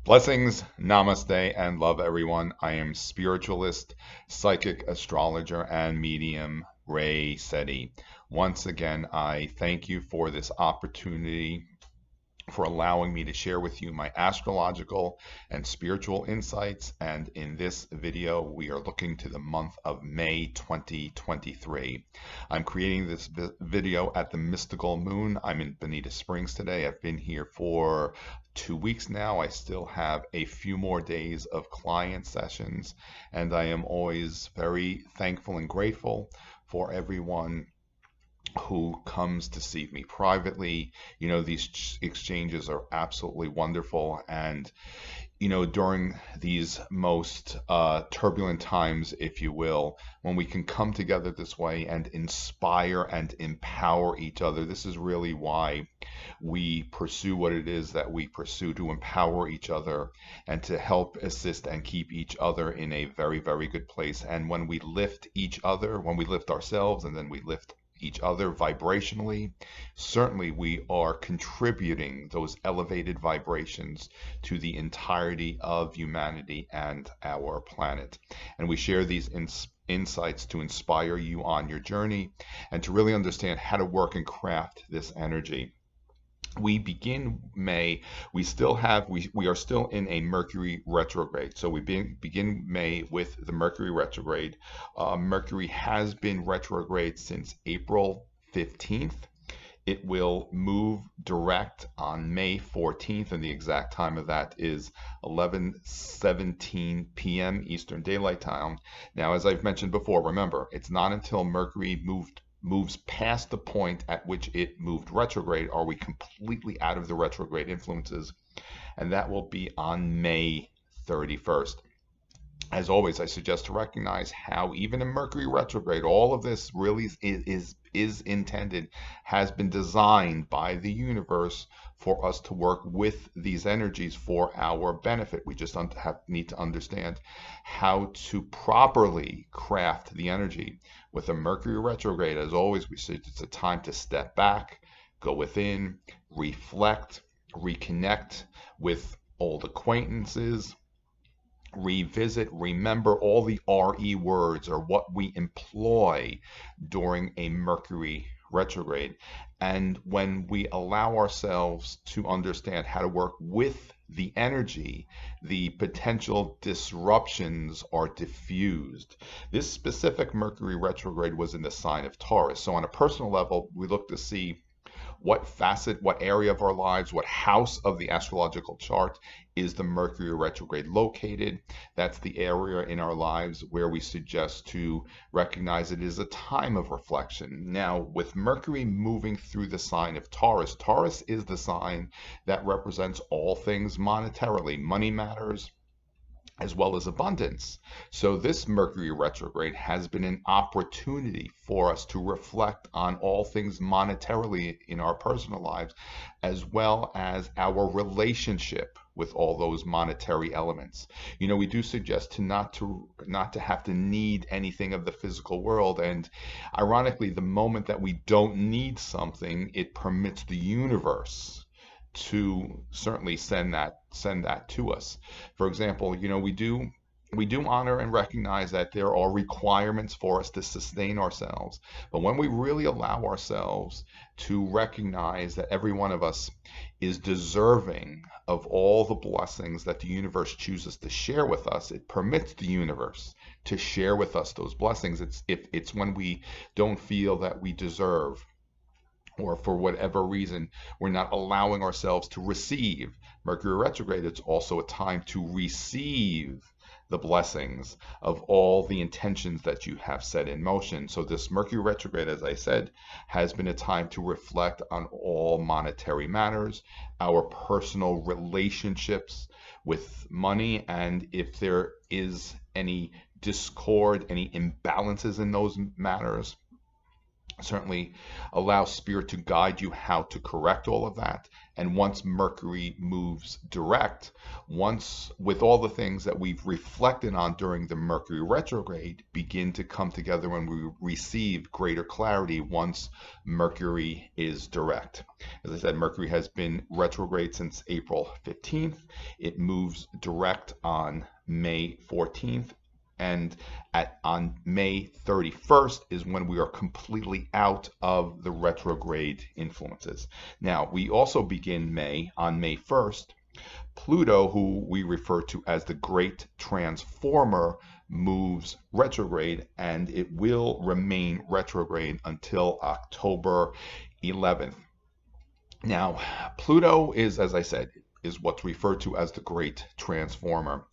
Blessings, namaste, and love everyone. I am spiritualist, psychic, astrologer, and medium Ray Sette. Once again, I thank you for this opportunity for allowing me to share with you my astrological and spiritual insights. And in this video, we are looking to the month of May 2023. I'm creating this video at the mystical moon. I'm in Bonita Springs today. I've been here for 2 weeks now. I still have a few more days of client sessions, and I am always very thankful and grateful for everyone who comes to see me privately. These exchanges are absolutely wonderful. And, during these most turbulent times, if you will, when we can come together this way and inspire and empower each other, this is really why we pursue what it is that we pursue, to empower each other and to help assist and keep each other in a very, very good place. And when we lift each other, when we lift ourselves and then we lift each other vibrationally, certainly we are contributing those elevated vibrations to the entirety of humanity and our planet. And we share these insights to inspire you on your journey and to really understand how to work and craft this energy. We begin May. We are still in a Mercury retrograde. So we begin May with the Mercury retrograde. Mercury has been retrograde since April 15th. It will move direct on May 14th, and the exact time of that is 11:17 p.m. Eastern Daylight Time. Now, as I've mentioned before, remember, it's not until Mercury moves past the point at which it moved retrograde are we completely out of the retrograde influences, and that will be on May 31st. As always, I suggest to recognize how even in Mercury retrograde, all of this really is intended, has been designed by the universe for us to work with these energies for our benefit. We just need to understand how to properly craft the energy. With a Mercury retrograde, as always, we say it's a time to step back, go within, reflect, reconnect with old acquaintances, revisit, remember all the RE words, or what we employ during a Mercury retrograde. And when we allow ourselves to understand how to work with the energy, the potential disruptions are diffused. This specific Mercury retrograde was in the sign of Taurus. So on a personal level, we look to see what facet, what area of our lives, what house of the astrological chart is the Mercury retrograde located. That's the area in our lives where we suggest to recognize it is a time of reflection. Now, with Mercury moving through the sign of Taurus, Taurus is the sign that represents all things monetarily, money matters, as well as abundance. So this Mercury retrograde has been an opportunity for us to reflect on all things monetarily in our personal lives, as well as our relationship with all those monetary elements. We do suggest to not to have to need anything of the physical world. And ironically, the moment that we don't need something, it permits the universe to certainly send that to us. For example, we do honor and recognize that there are requirements for us to sustain ourselves. But when we really allow ourselves to recognize that every one of us is deserving of all the blessings that the universe chooses to share with us, it permits the universe to share with us those blessings. It's when we don't feel that we deserve, or for whatever reason, we're not allowing ourselves to receive Mercury retrograde, it's also a time to receive the blessings of all the intentions that you have set in motion. So this Mercury retrograde, as I said, has been a time to reflect on all monetary matters, our personal relationships with money, and if there is any discord, any imbalances in those matters, Certainly allow spirit to guide you how to correct all of that. And once Mercury moves direct, once with all the things that we've reflected on during the Mercury retrograde begin to come together when we receive greater clarity once Mercury is direct. As I said, Mercury has been retrograde since April 15th. It moves direct on May 14th. And on May 31st is when we are completely out of the retrograde influences. Now, we also begin May on May 1st. Pluto, who we refer to as the Great Transformer, moves retrograde, and it will remain retrograde until October 11th. Now, Pluto is, as I said, is what's referred to as the Great Transformer.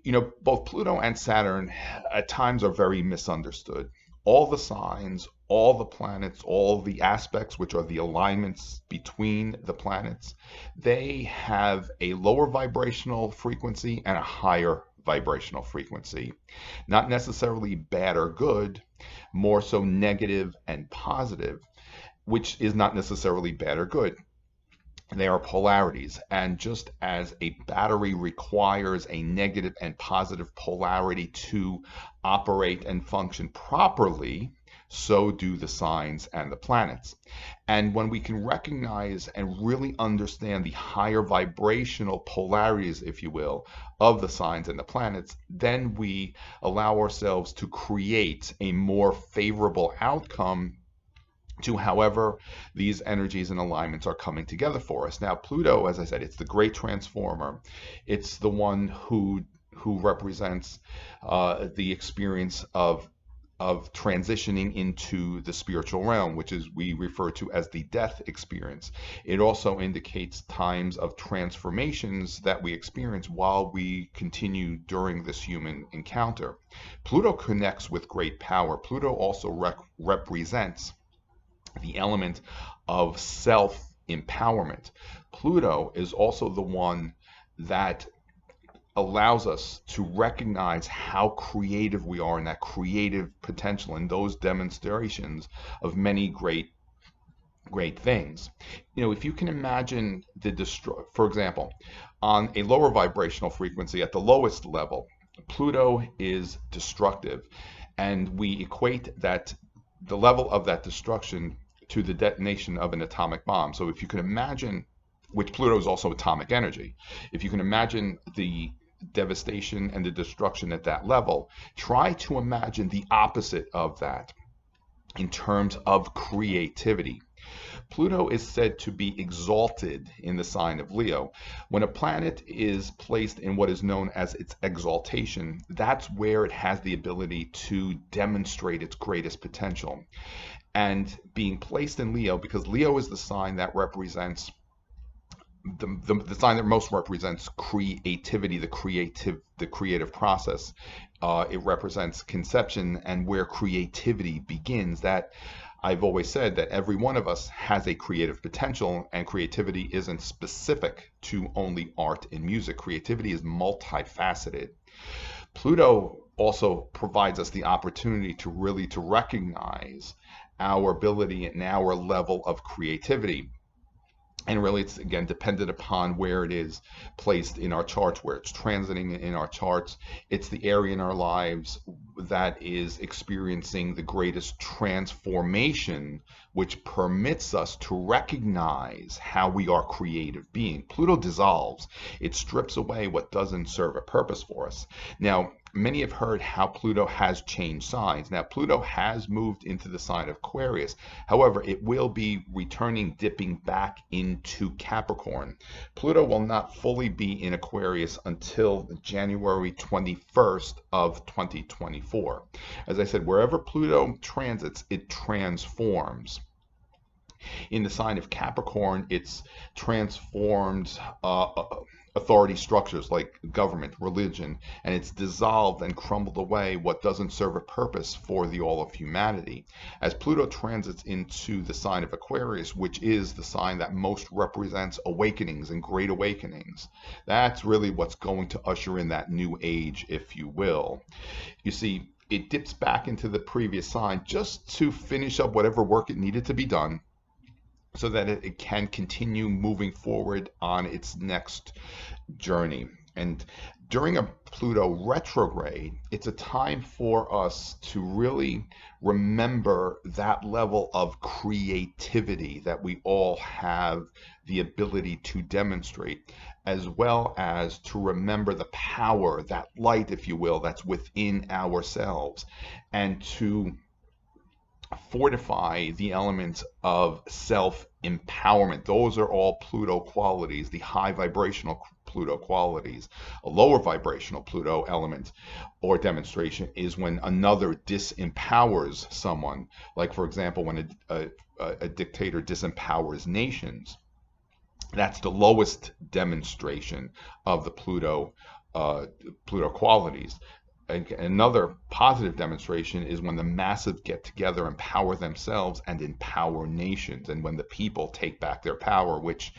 You know, both Pluto and Saturn at times are very misunderstood. All the signs, all the planets, all the aspects, which are the alignments between the planets, they have a lower vibrational frequency and a higher vibrational frequency. Not necessarily bad or good, more so negative and positive, which is not necessarily bad or good. They are polarities, and just as a battery requires a negative and positive polarity to operate and function properly, so do the signs and the planets. And when we can recognize and really understand the higher vibrational polarities, if you will, of the signs and the planets, then we allow ourselves to create a more favorable outcome to however these energies and alignments are coming together for us. Now, Pluto, as I said, it's the Great Transformer. It's the one who represents the experience of transitioning into the spiritual realm, which is we refer to as the death experience. It also indicates times of transformations that we experience while we continue during this human encounter. Pluto connects with great power. Pluto also represents the element of self-empowerment. Pluto is also the one that allows us to recognize how creative we are and that creative potential and those demonstrations of many great things. You know, if you can imagine for example, on a lower vibrational frequency at the lowest level, Pluto is destructive, and we equate that the level of that destruction to the detonation of an atomic bomb. So if you can imagine, which Pluto is also atomic energy, if you can imagine the devastation and the destruction at that level, try to imagine the opposite of that in terms of creativity. Pluto is said to be exalted in the sign of Leo. When a planet is placed in what is known as its exaltation, that's where it has the ability to demonstrate its greatest potential. And being placed in Leo, because Leo is the sign that represents the sign that most represents creativity, the creative process. It represents conception and where creativity begins. That I've always said that every one of us has a creative potential, and creativity isn't specific to only art and music. Creativity is multifaceted. Pluto also provides us the opportunity to really to recognize our ability and our level of creativity. And really, it's again dependent upon where it is placed in our charts, where it's transiting in our charts. It's the area in our lives that is experiencing the greatest transformation, which permits us to recognize how we are creative being. Pluto dissolves. It strips away what doesn't serve a purpose for us. Now, many have heard how Pluto has changed signs. Now, Pluto has moved into the sign of Aquarius. However, it will be returning, dipping back into Capricorn. Pluto will not fully be in Aquarius until January 21st of 2024. As I said, wherever Pluto transits, it transforms. In the sign of Capricorn, it's transformed authority structures like government, religion, and it's dissolved and crumbled away what doesn't serve a purpose for the all of humanity. As Pluto transits into the sign of Aquarius, which is the sign that most represents awakenings and great awakenings, that's really what's going to usher in that new age, if you will. You see, it dips back into the previous sign just to finish up whatever work it needed to be done so that it can continue moving forward on its next journey. And during a Pluto retrograde, it's a time for us to really remember that level of creativity that we all have the ability to demonstrate, as well as to remember the power, that light, if you will, that's within ourselves, and to fortify the elements of self-empowerment. Those are all Pluto qualities, the high vibrational Pluto qualities. A lower vibrational Pluto element or demonstration is when another disempowers someone. Like, for example, when a dictator disempowers nations. That's the lowest demonstration of the Pluto qualities. Another positive demonstration is when the massive get together, empower themselves, and empower nations, and when the people take back their power, which,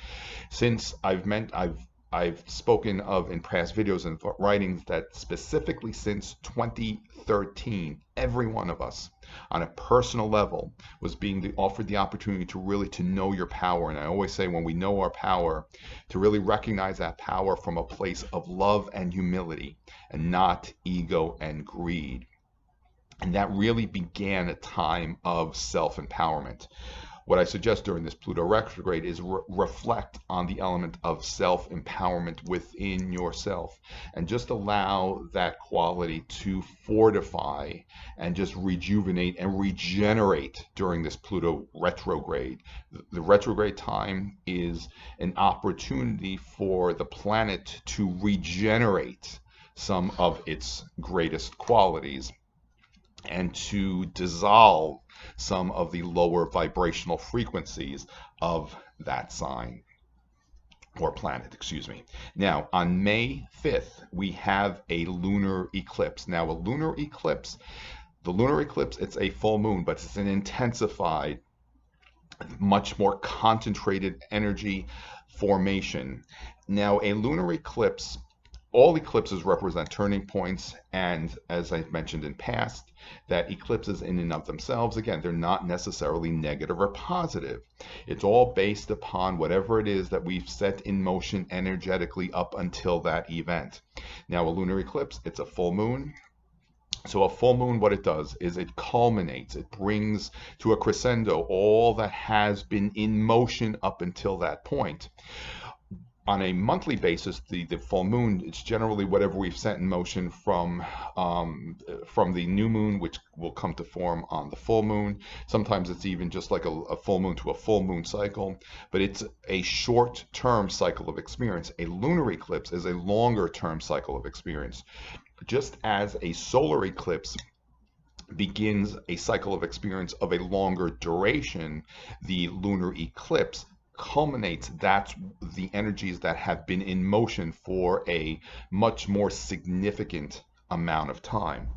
since I've spoken of in past videos and writings, that specifically since 2013, every one of us on a personal level was being offered the opportunity to really to know your power. And I always say, when we know our power, to really recognize that power from a place of love and humility and not ego and greed. And that really began a time of self-empowerment. What I suggest during this Pluto retrograde is reflect on the element of self-empowerment within yourself, and just allow that quality to fortify and just rejuvenate and regenerate during this Pluto retrograde. The retrograde time is an opportunity for the planet to regenerate some of its greatest qualities and to dissolve some of the lower vibrational frequencies of that sign or planet, excuse me. Now, on May 5th, we have a lunar eclipse. Now, a lunar eclipse, the lunar eclipse, it's a full moon, but it's an intensified, much more concentrated energy formation. Now, a lunar eclipse, all eclipses represent turning points, and as I've mentioned in past, that eclipses in and of themselves, again, they're not necessarily negative or positive. It's all based upon whatever it is that we've set in motion energetically up until that event. Now, a lunar eclipse, it's a full moon. So a full moon, what it does is it culminates, it brings to a crescendo all that has been in motion up until that point. On a monthly basis, the full moon, it's generally whatever we've set in motion from the new moon, which will come to form on the full moon. Sometimes it's even just like a full moon to a full moon cycle, but it's a short-term cycle of experience. A lunar eclipse is a longer-term cycle of experience. Just as a solar eclipse begins a cycle of experience of a longer duration, the lunar eclipse culminates that's the energies that have been in motion for a much more significant amount of time.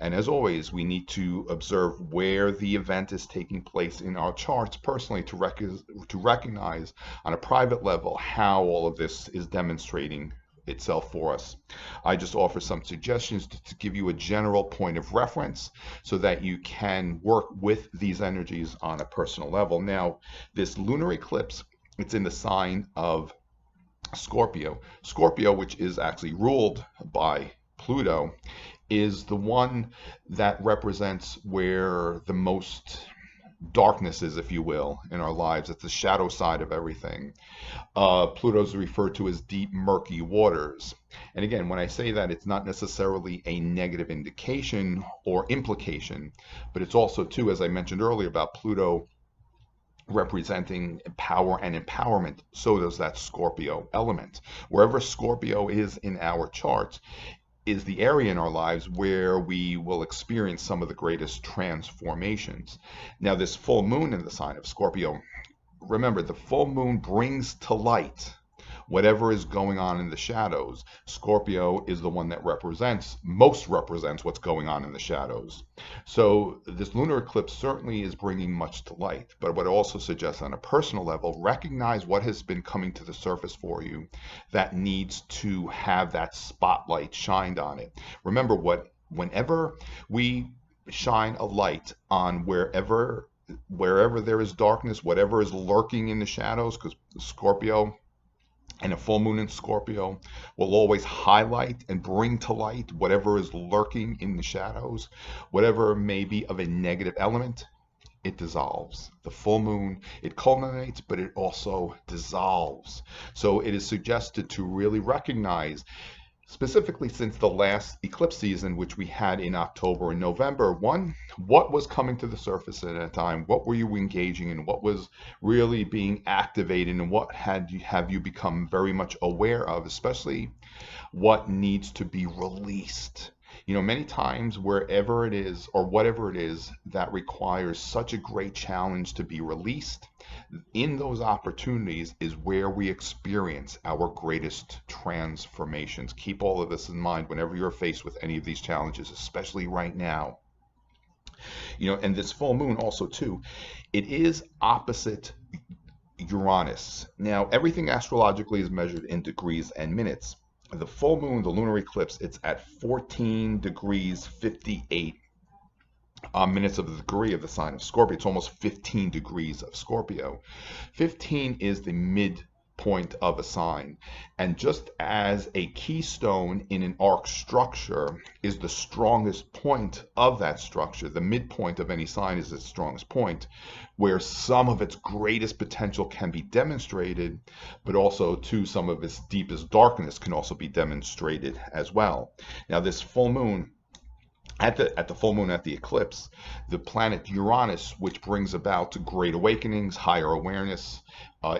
And as always, we need to observe where the event is taking place in our charts personally to recognize on a private level how all of this is demonstrating itself for us. I just offer some suggestions to give you a general point of reference so that you can work with these energies on a personal level. Now, this lunar eclipse, it's in the sign of Scorpio. Scorpio, which is actually ruled by Pluto, is the one that represents where the most darkness is, if you will, in our lives. It's the shadow side of everything. Pluto is referred to as deep, murky waters. And again, when I say that, it's not necessarily a negative indication or implication, but it's also, too, as I mentioned earlier, about Pluto representing power and empowerment. So does that Scorpio element. Wherever Scorpio is in our charts is the area in our lives where we will experience some of the greatest transformations. Now, this full moon in the sign of Scorpio, remember, the full moon brings to light whatever is going on in the shadows. Scorpio is the one that represents what's going on in the shadows. So this lunar eclipse certainly is bringing much to light, but what I also suggest on a personal level, recognize what has been coming to the surface for you that needs to have that spotlight shined on it. Remember, what whenever we shine a light on wherever there is darkness, whatever is lurking in the shadows, because Scorpio and a full moon in Scorpio will always highlight and bring to light whatever is lurking in the shadows, whatever may be of a negative element. It dissolves. The full moon, it culminates, but it also dissolves. So it is suggested to really recognize, specifically since the last eclipse season, which we had in October and November, one, what was coming to the surface at that time? What were you engaging in? What was really being activated? And what have you become very much aware of, especially what needs to be released? Many times wherever it is or whatever it is that requires such a great challenge to be released, in those opportunities is where we experience our greatest transformations. Keep all of this in mind whenever you're faced with any of these challenges, especially right now. And this full moon also too, it is opposite Uranus. Now, everything astrologically is measured in degrees and minutes. The full moon, the lunar eclipse, it's at 14 degrees 58 minutes of the degree of the sign of Scorpio. It's almost 15 degrees of Scorpio. 15 is the midpoint of a sign. And just as a keystone in an arc structure is the strongest point of that structure, the midpoint of any sign is its strongest point, where some of its greatest potential can be demonstrated, but also too some of its deepest darkness can also be demonstrated as well. Now this full moon, at the full moon, at the eclipse, the planet Uranus, which brings about great awakenings, higher awareness,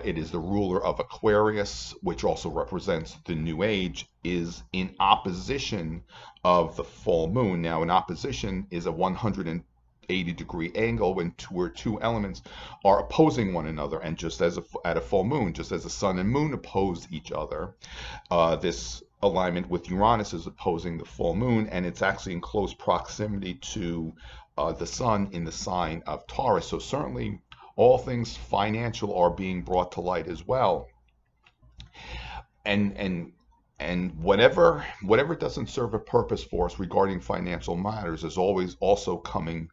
it is the ruler of Aquarius, which also represents the new age, is in opposition of the full moon. Now, an opposition is a 180-degree angle where two elements are opposing one another, and just as at a full moon, just as the sun and moon oppose each other, this alignment with Uranus is opposing the full moon, and it's actually in close proximity to the sun in the sign of Taurus. So certainly all things financial are being brought to light as well. And whatever doesn't serve a purpose for us regarding financial matters is always also coming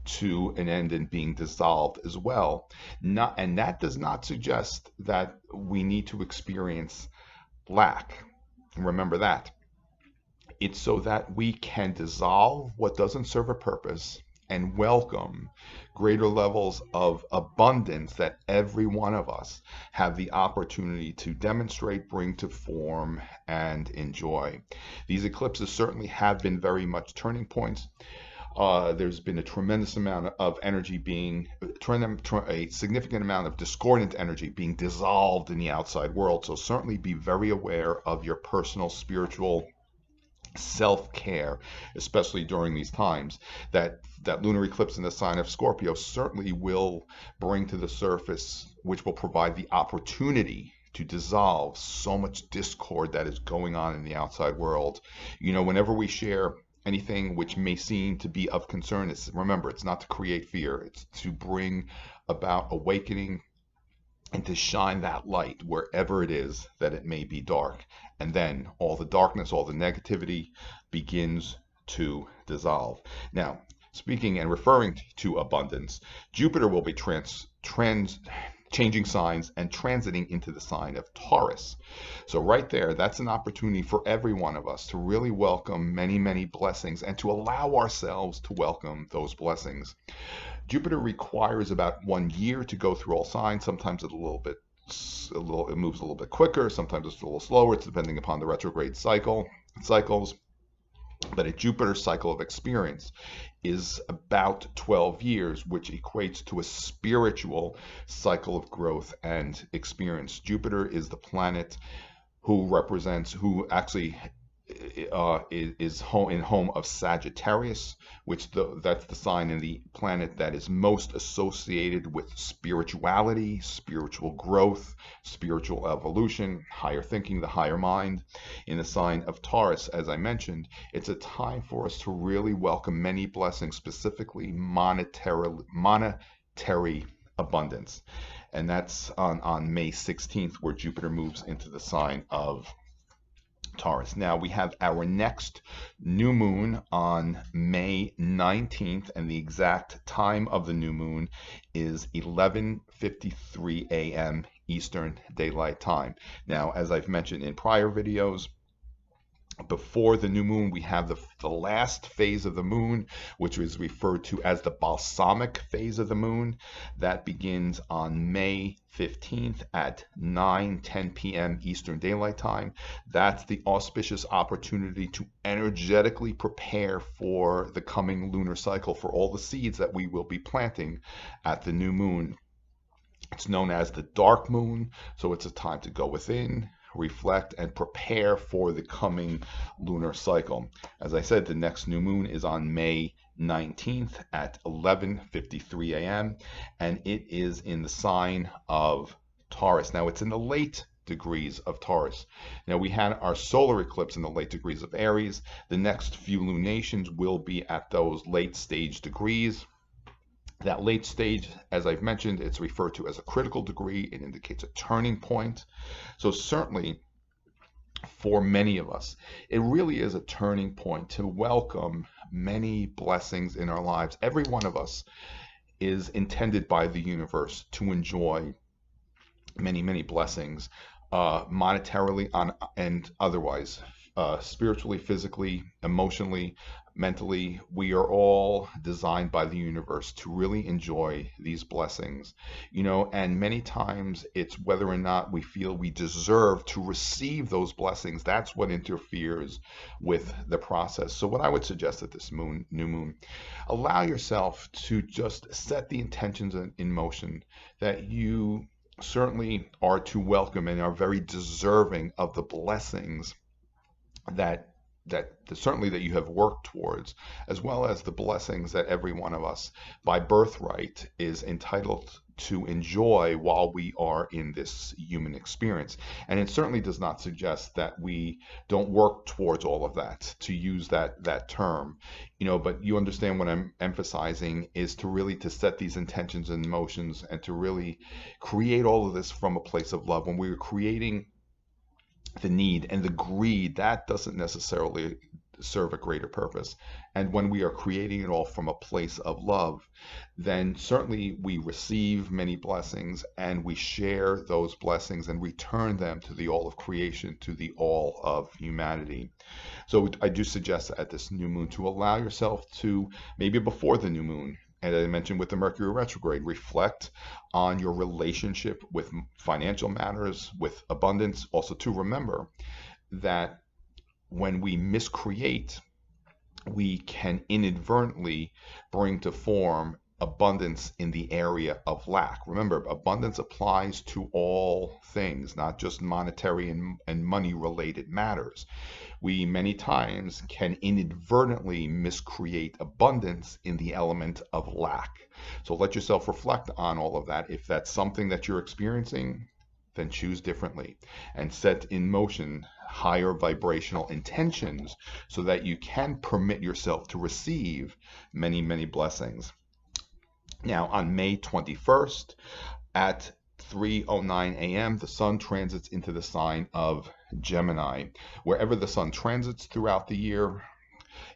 to an end and being dissolved as well. And that does not suggest that we need to experience lack. Remember that. It's so that we can dissolve what doesn't serve a purpose and welcome greater levels of abundance that every one of us have the opportunity to demonstrate, bring to form, and enjoy. These eclipses certainly have been very much turning points. There's been a tremendous amount of energy a significant amount of discordant energy being dissolved in the outside world. So certainly be very aware of your personal spiritual self-care, especially during these times. That lunar eclipse in the sign of Scorpio certainly will bring to the surface, which will provide the opportunity to dissolve so much discord that is going on in the outside world. Whenever we share anything which may seem to be of concern, remember, it's not to create fear. It's to bring about awakening and to shine that light wherever it is that it may be dark. And then all the darkness, all the negativity begins to dissolve. Now, speaking and referring to abundance, Jupiter will be changing signs and transiting into the sign of Taurus. So right there, that's an opportunity for every one of us to really welcome many, many blessings and to allow ourselves to welcome those blessings. Jupiter requires about 1 year to go through all signs. Sometimes it moves a little bit quicker. Sometimes it's a little slower. It's depending upon the retrograde cycles. But a Jupiter cycle of experience is about 12 years, which equates to a spiritual cycle of growth and experience. Jupiter is the planet who actually is home of Sagittarius, that's the sign in the planet that is most associated with spirituality, spiritual growth, spiritual evolution, higher thinking, the higher mind. In the sign of Taurus, as I mentioned, it's a time for us to really welcome many blessings, specifically monetary abundance. And that's on May 16th, where Jupiter moves into the sign of Taurus. Now we have our next new moon on May 19th, and the exact time of the new moon is 11:53 a.m. Eastern Daylight Time. Now, as I've mentioned in prior videos, before the new moon, we have the last phase of the moon, which is referred to as the Balsamic Phase of the moon. That begins on May 15th at 9:10 p.m. Eastern Daylight Time. That's the auspicious opportunity to energetically prepare for the coming lunar cycle, for all the seeds that we will be planting at the new moon. It's known as the dark moon, so it's a time to go within, reflect, and prepare for the coming lunar cycle. As I said, the next new moon is on May 19th at 11:53 a.m. and it is in the sign of Taurus. Now it's in the late degrees of Taurus. Now we had our solar eclipse in the late degrees of Aries. The next few lunations will be at those late stage degrees. That late stage, as I've mentioned, it's referred to as a critical degree. It indicates a turning point. So certainly for many of us, it really is a turning point to welcome many blessings in our lives. Every one of us is intended by the universe to enjoy many, many blessings, monetarily and otherwise, spiritually, physically, emotionally, mentally. We are all designed by the universe to really enjoy these blessings, and many times it's whether or not we feel we deserve to receive those blessings. That's what interferes with the process. So what I would suggest at this new moon, allow yourself to just set the intentions in motion that you certainly are to welcome and are very deserving of the blessings that certainly that you have worked towards, as well as the blessings that every one of us by birthright is entitled to enjoy while we are in this human experience. And it certainly does not suggest that we don't work towards all of that, to use that term, but you understand what I'm emphasizing is to really to set these intentions and motions and to really create all of this from a place of love. When we're creating the need and the greed, that doesn't necessarily serve a greater purpose. And when we are creating it all from a place of love, then certainly we receive many blessings and we share those blessings and return them to the all of creation, to the all of humanity. So I do suggest at this new moon to allow yourself to, maybe before the new moon, and as I mentioned with the Mercury Retrograde, reflect on your relationship with financial matters, with abundance. Also to remember that when we miscreate, we can inadvertently bring to form abundance in the area of lack. Remember, abundance applies to all things, not just monetary and money related matters. We many times can inadvertently miscreate abundance in the element of lack. So let yourself reflect on all of that. If that's something that you're experiencing, then choose differently and set in motion higher vibrational intentions so that you can permit yourself to receive many, many blessings. Now, on May 21st at 3:09 a.m., the sun transits into the sign of Gemini. Wherever the sun transits throughout the year,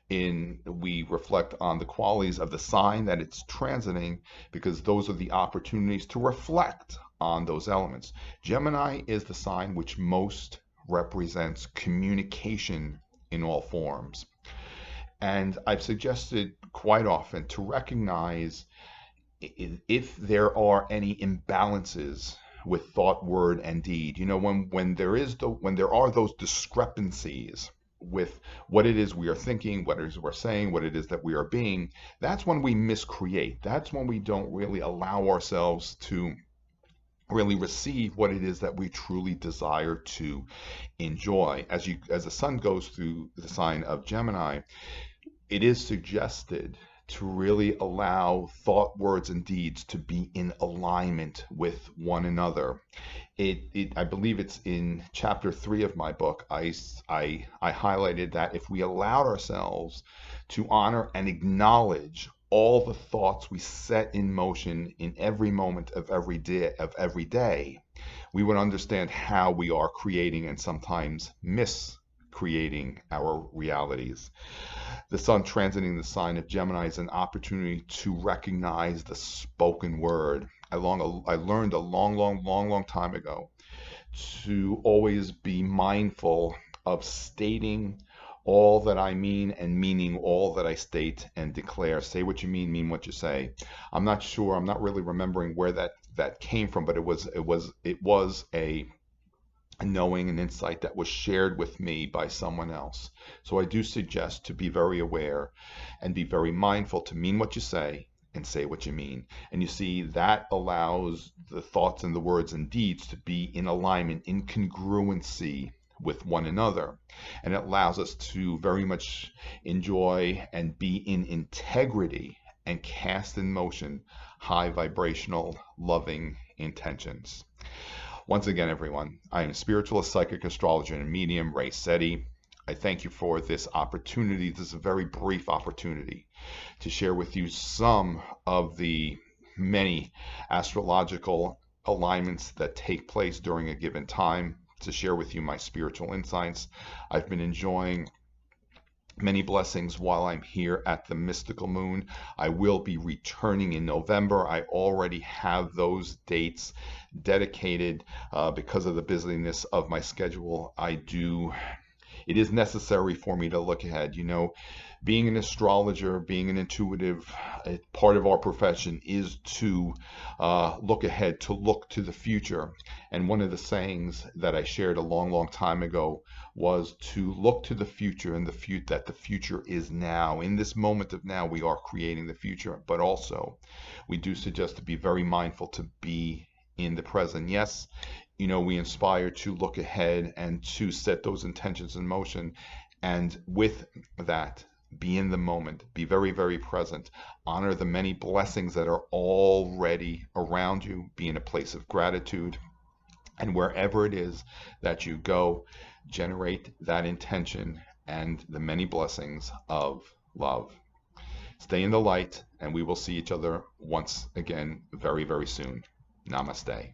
we reflect on the qualities of the sign that it's transiting, because those are the opportunities to reflect on those elements. Gemini is the sign which most represents communication in all forms. And I've suggested quite often to recognize if there are any imbalances with thought, word, and deed. When there are those discrepancies with what it is we are thinking, what it is we're saying, what it is that we are being, that's when we miscreate. That's when we don't really allow ourselves to really receive what it is that we truly desire to enjoy. As the sun goes through the sign of Gemini, it is suggested to really allow thought, words, and deeds to be in alignment with one another. I believe it's in chapter 3 of my book. I highlighted that if we allowed ourselves to honor and acknowledge all the thoughts we set in motion in every moment of every day, we would understand how we are creating and sometimes creating our realities. The sun transiting the sign of Gemini is an opportunity to recognize the spoken word. I learned a long time ago to always be mindful of stating all that I mean and meaning all that I state and declare. Say what you mean what you say. I'm not sure. I'm not really remembering where that came from, but it was a knowing and insight that was shared with me by someone else. So I do suggest to be very aware and be very mindful to mean what you say and say what you mean. And you see, that allows the thoughts and the words and deeds to be in alignment, in congruency with one another. And it allows us to very much enjoy and be in integrity and cast in motion high vibrational, loving intentions. Once again, everyone, I am spiritualist, psychic, astrologer, and medium, Ray Sette. I thank you for this opportunity. This is a very brief opportunity to share with you some of the many astrological alignments that take place during a given time, to share with you my spiritual insights. I've been enjoying many blessings while I'm here at the mystical moon. I will be returning in November. I already have those dates dedicated because of the busyness of my schedule. It is necessary for me to look ahead. You know, being an astrologer, being an intuitive, part of our profession is to look ahead, to look to the future. And one of the sayings that I shared a long time ago was to look to the future, and that the future is now. In this moment of now, we are creating the future. But also, we do suggest to be very mindful to be in the present. Yes, you know, we inspire to look ahead and to set those intentions in motion. And with that, be in the moment, be very present, honor the many blessings that are already around you, be in a place of gratitude. And wherever it is that you go, generate that intention and the many blessings of love. Stay in the light, and we will see each other once again very soon. Namaste.